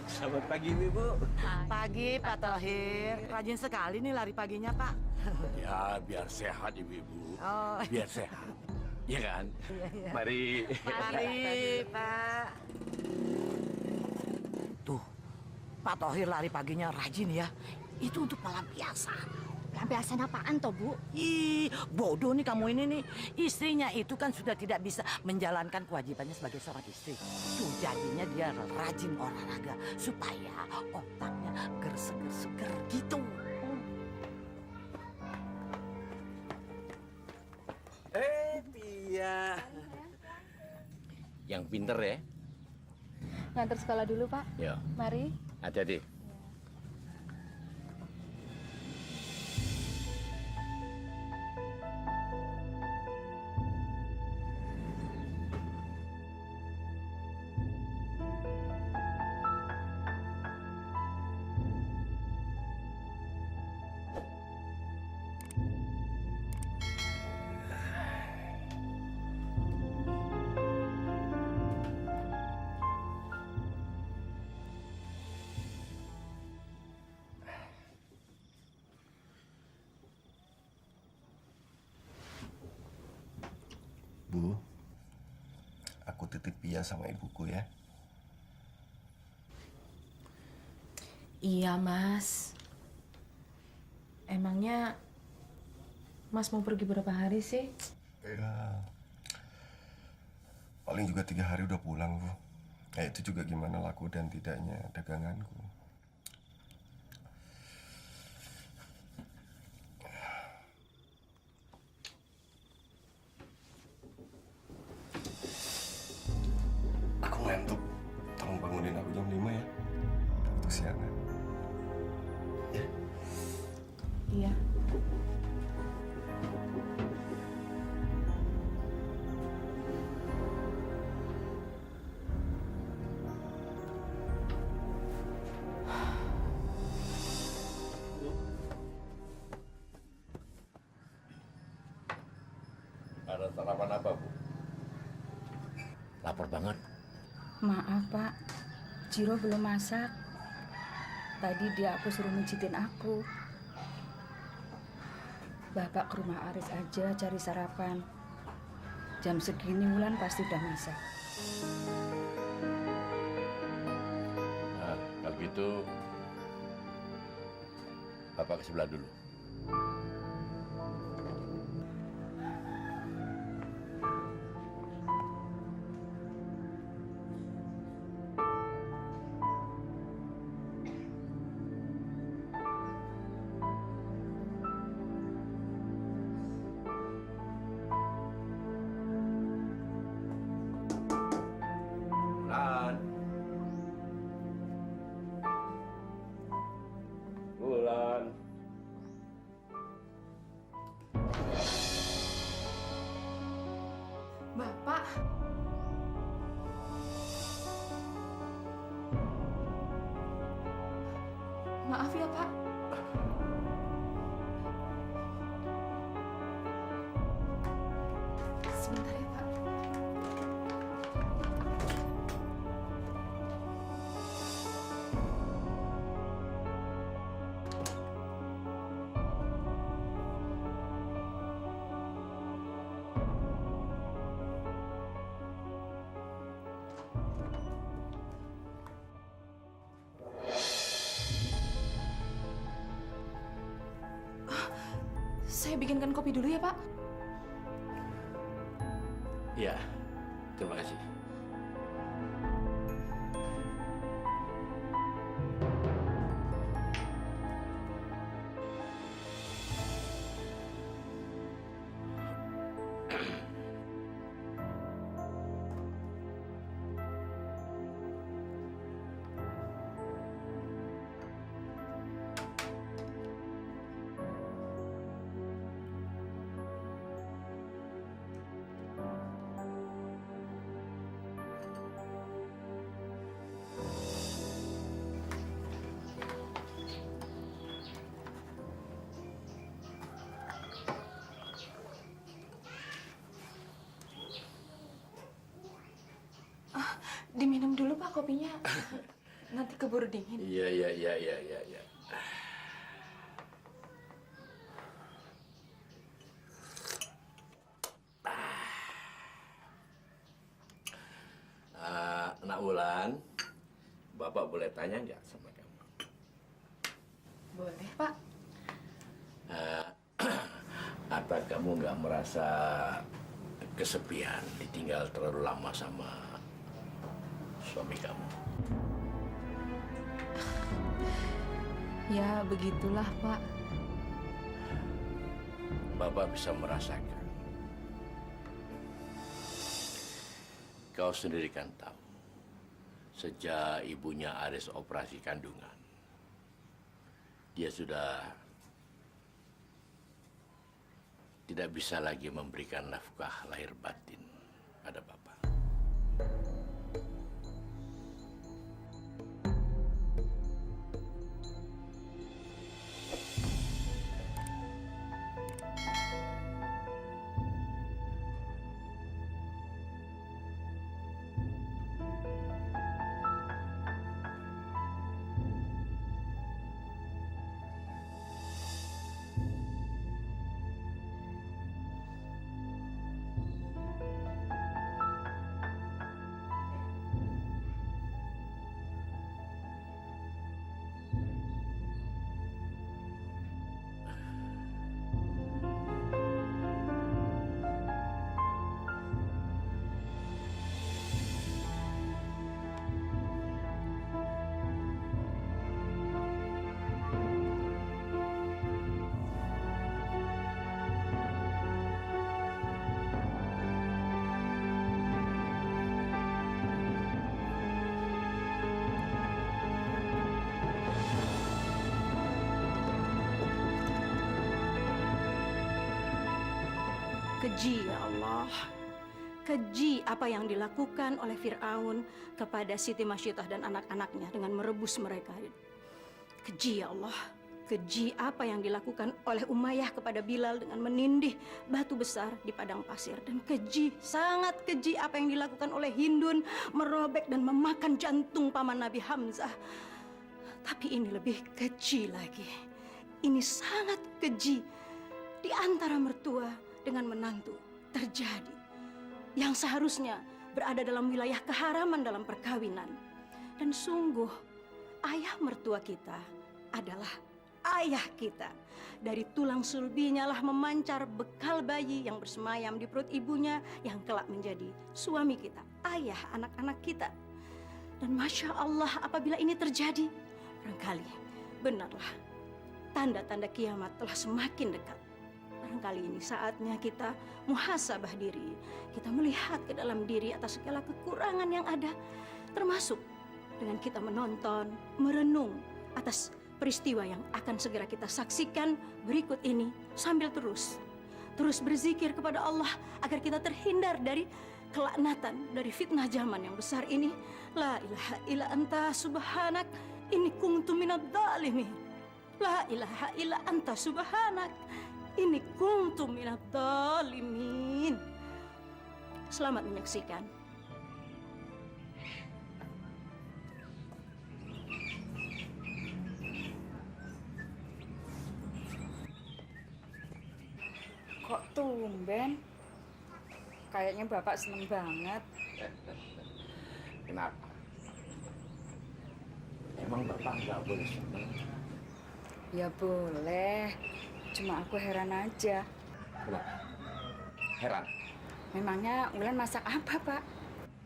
Selamat pagi, Ibu. Pagi, Pak Tohir. Rajin sekali nih lari paginya, Pak. Ya, biar sehat, Ibu. Oh. Biar sehat. Iya kan? Iya. Mari. Mari, Pak. Tuh, Pak Tohir lari paginya rajin ya. Itu untuk pelampiasan. Pelampiasan apaan toh, Bu? Ih, bodoh nih kamu ini nih. Istrinya itu kan sudah tidak bisa menjalankan kewajibannya sebagai seorang istri. Tuh jadinya dia rajin olahraga supaya otaknya seger gitu. Pia. Yang pinter ya. Ngantar sekolah dulu, Pak. Ya, Mari. hati-hati. Bu, aku titip Pia sama ibuku ya. Iya, Mas. Emangnya Mas mau pergi berapa hari sih? Ya, paling juga 3 hari udah pulang, Bu. Itu juga gimana laku dan tidaknya daganganku. Aku ngantuk. Tolong bangunin aku jam 5 ya. Untuk siangan. Ya. Iya. Ada sarapan apa, Bu? Lapar banget. Maaf, Pak. Ciro belum masak. Tadi dia aku suruh mijitin aku. Bapak ke rumah Aris aja cari sarapan. Jam segini Wulan pasti udah masak. Nah, kalau gitu Bapak ke sebelah dulu. Bulan. Bulan. Bapak. Maaf ya, Pak. Sebentar ya, Pak. Saya bikinkan kopi dulu ya, Pak. Iya, terima kasih. Diminum dulu, Pak, kopinya. nanti keburu dingin. Iya. Nak Wulan, Bapak boleh tanya nggak sama kamu? Boleh, Pak. Apa kamu nggak merasa kesepian ditinggal terlalu lama sama suami kamu? Ya, begitulah, Pak. Bapak bisa merasakan. Kau sendiri kan tahu, sejak ibunya Aris operasi kandungan, dia sudah tidak bisa lagi memberikan nafkah lahir batin pada Bapak. Keji ya Allah. Keji apa yang dilakukan oleh Fir'aun kepada Siti Masyidah dan anak-anaknya dengan merebus mereka. Keji ya Allah. Keji apa yang dilakukan oleh Umayyah kepada Bilal dengan menindih batu besar di padang pasir. Dan keji, sangat keji apa yang dilakukan oleh Hindun merobek dan memakan jantung paman Nabi Hamzah. Tapi ini lebih keji lagi. Ini sangat keji di antara mertua dengan menantu terjadi yang seharusnya berada dalam wilayah keharaman dalam perkawinan. Dan sungguh ayah mertua kita adalah ayah kita. Dari tulang sulbinya lah memancar bekal bayi yang bersemayam di perut ibunya yang kelak menjadi suami kita, ayah anak-anak kita. Dan Masya Allah, apabila ini terjadi, barangkali benarlah tanda-tanda kiamat telah semakin dekat. Barangkali ini saatnya kita muhasabah diri. Kita melihat ke dalam diri atas segala kekurangan yang ada. Termasuk dengan kita menonton, merenung atas peristiwa yang akan segera kita saksikan berikut ini. Sambil terus berzikir kepada Allah agar kita terhindar dari kelaknatan, dari fitnah zaman yang besar ini. La ilaha illa anta subhanak inni kuntu minadz dzalimin. La ilaha illa anta subhanak ini kuntu minadz dzalimin. Selamat menyaksikan. Kok tumben? Kayaknya Bapak seneng banget. Kenapa? Emang Bapak nggak boleh senang? Ya boleh. Cuma aku heran aja. Kenapa? Heran? Memangnya Wulan masak apa, Pak?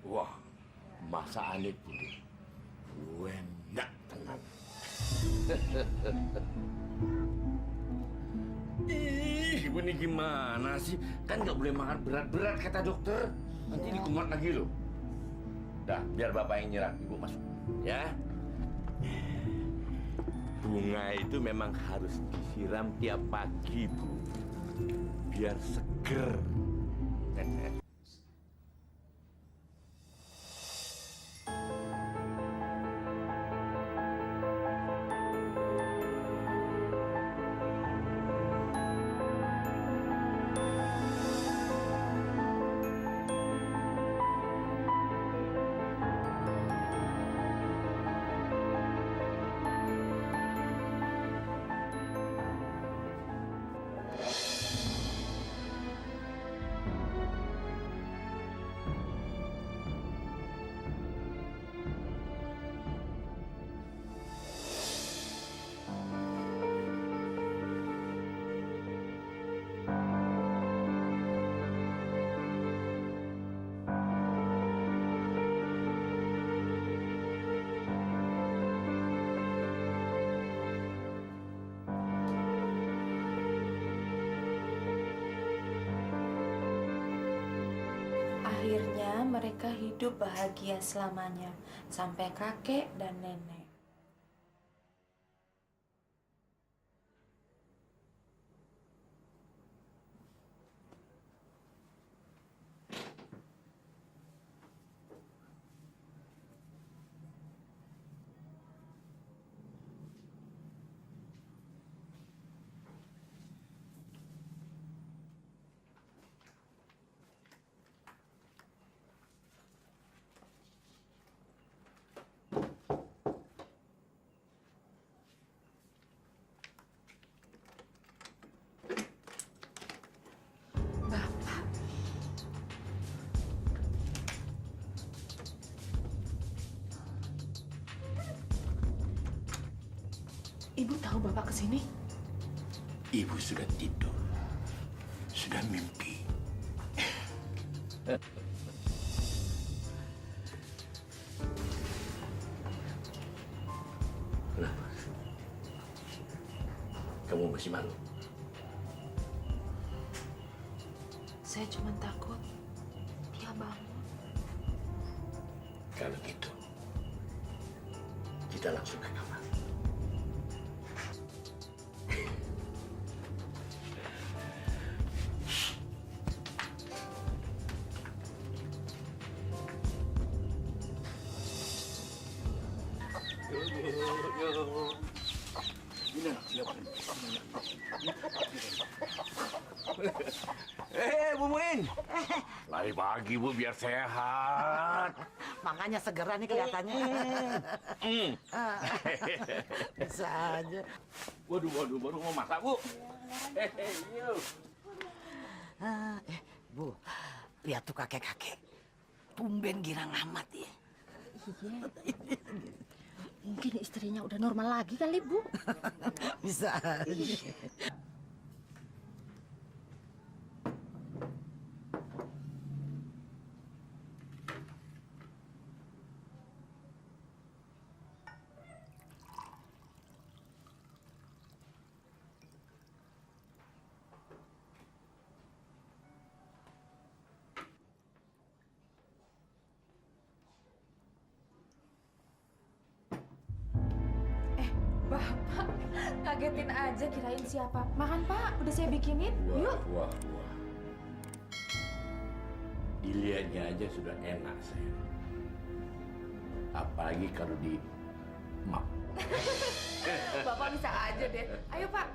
Wah, masakan itu enak tenan. Ih, ibu ini gimana sih? Kan nggak boleh makan berat-berat kata dokter. Nanti dikumat lagi loh. Dah, biar Bapak yang nyiram, Ibu masuk. Ya. Bunga itu memang harus disiram tiap pagi, Bu. Biar seger. Akhirnya mereka hidup bahagia selamanya sampai kakek dan nenek. Ibu tahu Bapak kesini? Ibu sudah tidur. Sudah mimpi. Kenapa? Kamu masih malu? Saya cuma takut dia bangun. Kalau gitu, kita langsung ke kamar. Bu Muin. Lari pagi, Bu, biar sehat. Makanya segera nih kelihatannya. Bisa aja. Waduh, baru mau masak, Bu. Yuk. Bu, lihat tuh kakek-kakek. Tumben girang amat ya. Iya. Mungkin istrinya udah normal lagi kali, Bu. Bisa aja. Bapak, ngagetin aja kirain siapa. Makan Pak, udah saya bikinin. Yuk. Wah. Dilihatnya aja sudah enak, sayang. Apalagi kalau di map. Bapak bisa aja deh. Ayo Pak.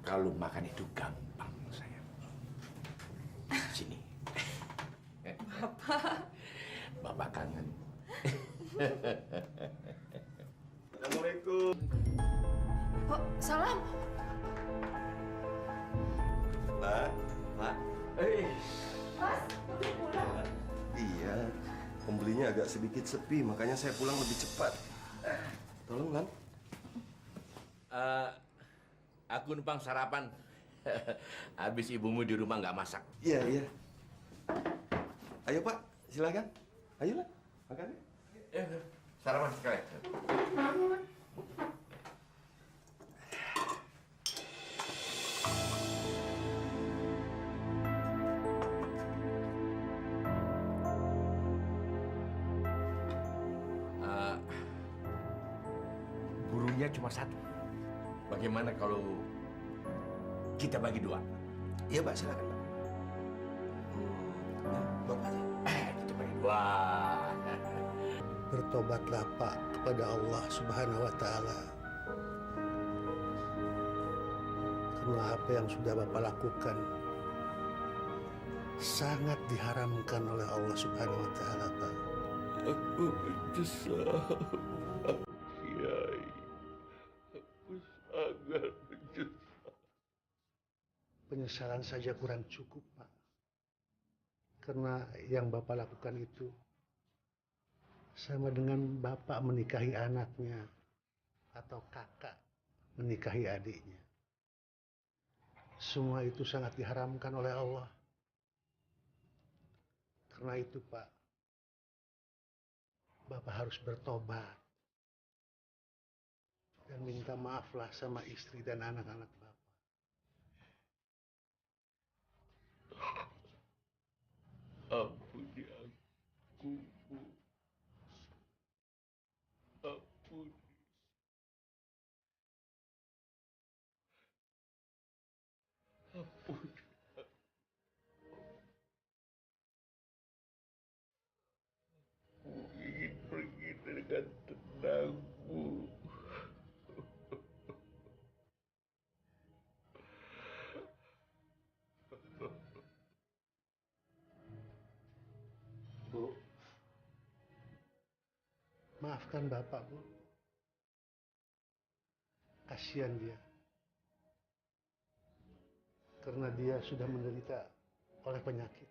Kalau makan itu gampang, sayang. Sini. Bapak kangen. Assalamualaikum. Oh, salam. Pak. Mas, udah pulang. Iya, pembelinya agak sedikit sepi, makanya saya pulang lebih cepat. Tolong, Lan. Aku numpang sarapan. Habis ibumu di rumah nggak masak. Iya. Ayo, Pak, silakan. Ayo, Lan. Makan ya. Sarapan sekali. Burunya cuma satu. Bagaimana kalau kita bagi dua? Iya, Pak, silakan, Pak. Bapak aja. Kita bagi dua. Bertobatlah Pak kepada Allah Subhanahu wa Ta'ala. Karena apa yang sudah Bapak lakukan sangat diharamkan oleh Allah Subhanahu wa Ta'ala, Pak. Aku menyesal, Kiai. Aku sangat menyesal. Penyesalan saja kurang cukup, Pak. Karena yang Bapak lakukan itu sama dengan Bapak menikahi anaknya atau kakak menikahi adiknya. Semua itu sangat diharamkan oleh Allah. Karena itu, Pak, Bapak harus bertobat dan minta minta maaflah sama istri dan anak-anak Bapak. Ampuni aku, Bu. Ampuni. Ampuni. Aku ingin pergi dengan tenang, Bu. Bu, maafkan Bapak, Bu. Kasihan dia. Karena dia sudah menderita oleh penyakit.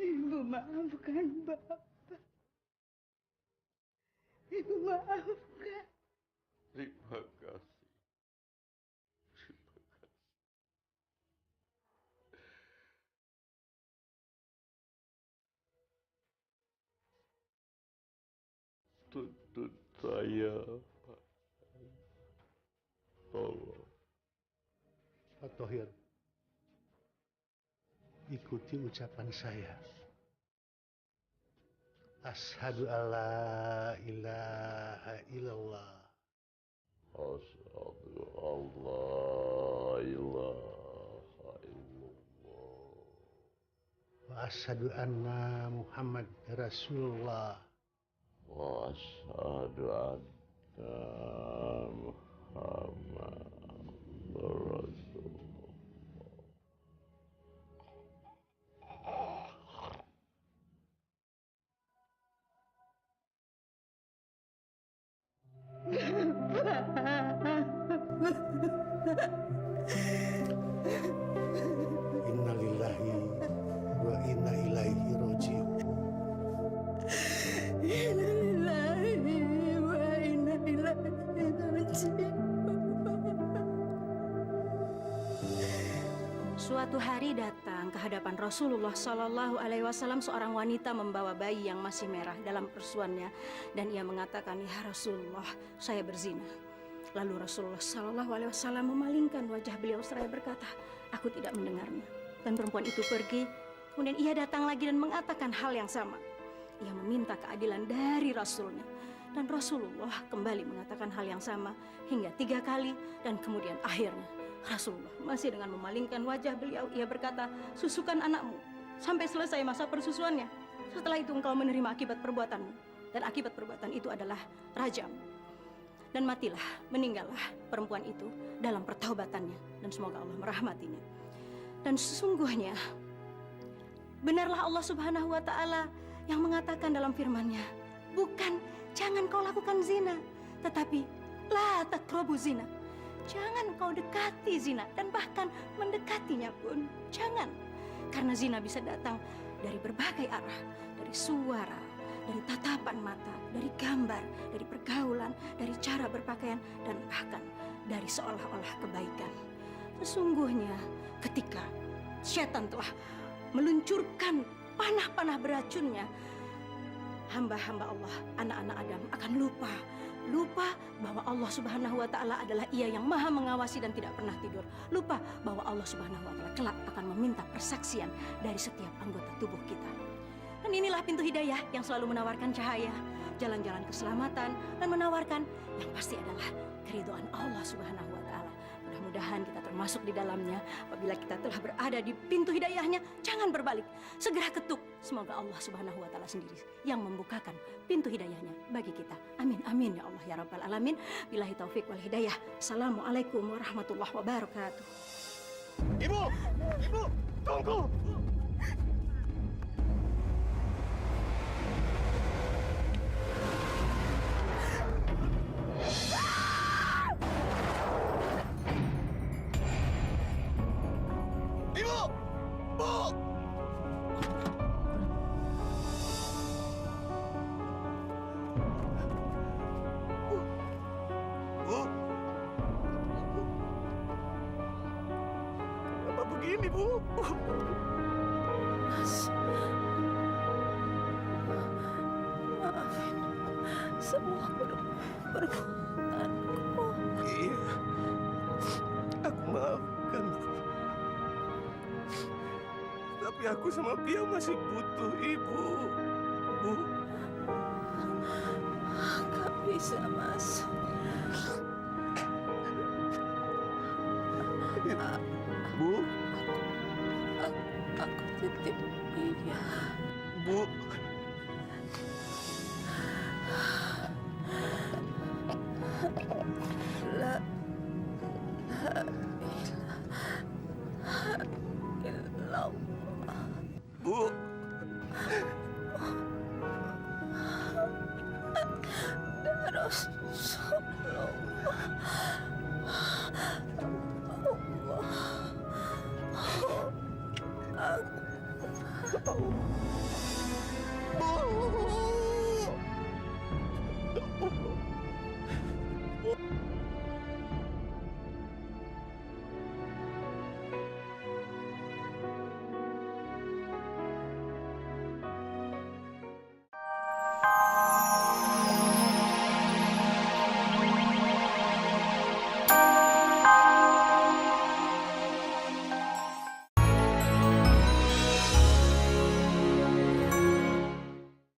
Ibu maafkan Bapak. Ibu maafkan. Terima kasih. Tuntut saya, Pak. Tolong. Pak Thohir, ikuti ucapan saya. Asyhadu alla ilaha illallah. Asyhadu alla ilaha illallah. Wa asyhadu anna Muhammad Rasulullah. Wa asyhadu anna Muhammad Rasulullah. Inna lillahi wa inna ilaihi raji'un. Innalillahi wa inna ilaihi raji'un. Suatu hari datang ke hadapan Rasulullah Shallallahu Alaihi Wasallam seorang wanita membawa bayi yang masih merah dalam persuannya, dan ia mengatakan, "Ya Rasulullah, saya berzina." Lalu Rasulullah Shallallahu Alaihi Wasallam memalingkan wajah beliau seraya berkata, "Aku tidak mendengarnya." Dan perempuan itu pergi. Kemudian ia datang lagi dan mengatakan hal yang sama. Ia meminta keadilan dari Rasulnya. Dan Rasulullah kembali mengatakan hal yang sama hingga 3 kali. Dan kemudian akhirnya Rasulullah masih dengan memalingkan wajah beliau, ia berkata, "Susukan anakmu sampai selesai masa persusuannya. Setelah itu engkau menerima akibat perbuatanmu." Dan akibat perbuatan itu adalah rajam. Dan matilah, meninggallah perempuan itu dalam pertaubatannya. Dan semoga Allah merahmatinya. Dan sesungguhnya benarlah Allah Subhanahu wa Ta'ala yang mengatakan dalam firman-Nya, bukan jangan kau lakukan zina, tetapi la taqrabu zina. Jangan kau dekati zina, dan bahkan mendekatinya pun jangan. Karena zina bisa datang dari berbagai arah, dari suara, dari tatapan mata, dari gambar, dari pergaulan, dari cara berpakaian, dan bahkan dari seolah-olah kebaikan. Sesungguhnya ketika setan telah meluncurkan panah-panah beracunnya, hamba-hamba Allah, anak-anak Adam akan lupa bahwa Allah Subhanahu wa Ta'ala adalah Ia yang maha mengawasi dan tidak pernah tidur. Lupa bahwa Allah Subhanahu wa Ta'ala kelak akan meminta persaksian dari setiap anggota tubuh kita. Dan inilah pintu hidayah yang selalu menawarkan cahaya, jalan-jalan keselamatan, dan menawarkan yang pasti adalah keridhaan Allah Subhanahu wa Ta'ala. Mudah-mudahan kita termasuk di dalamnya. Apabila kita telah berada di pintu hidayahnya, jangan berbalik, segera ketuk. Semoga Allah Subhanahu wa Ta'ala sendiri yang membukakan pintu hidayahnya bagi kita. Amin, amin ya Allah ya Rabbal Alamin. Billahi taufik wal hidayah. Assalamualaikum warahmatullahi wabarakatuh. Ibu! Ibu! Tunggu! Ibu! Bu! Ibu. Mas, maafin semua perbuatanku. Iya, aku maafkan. Tapi aku sama Pia masih butuh Ibu. Bu. Gak bisa, Mas. Bu. Aku titip Pia. Bu. La ilaha Bu. Rasulullah.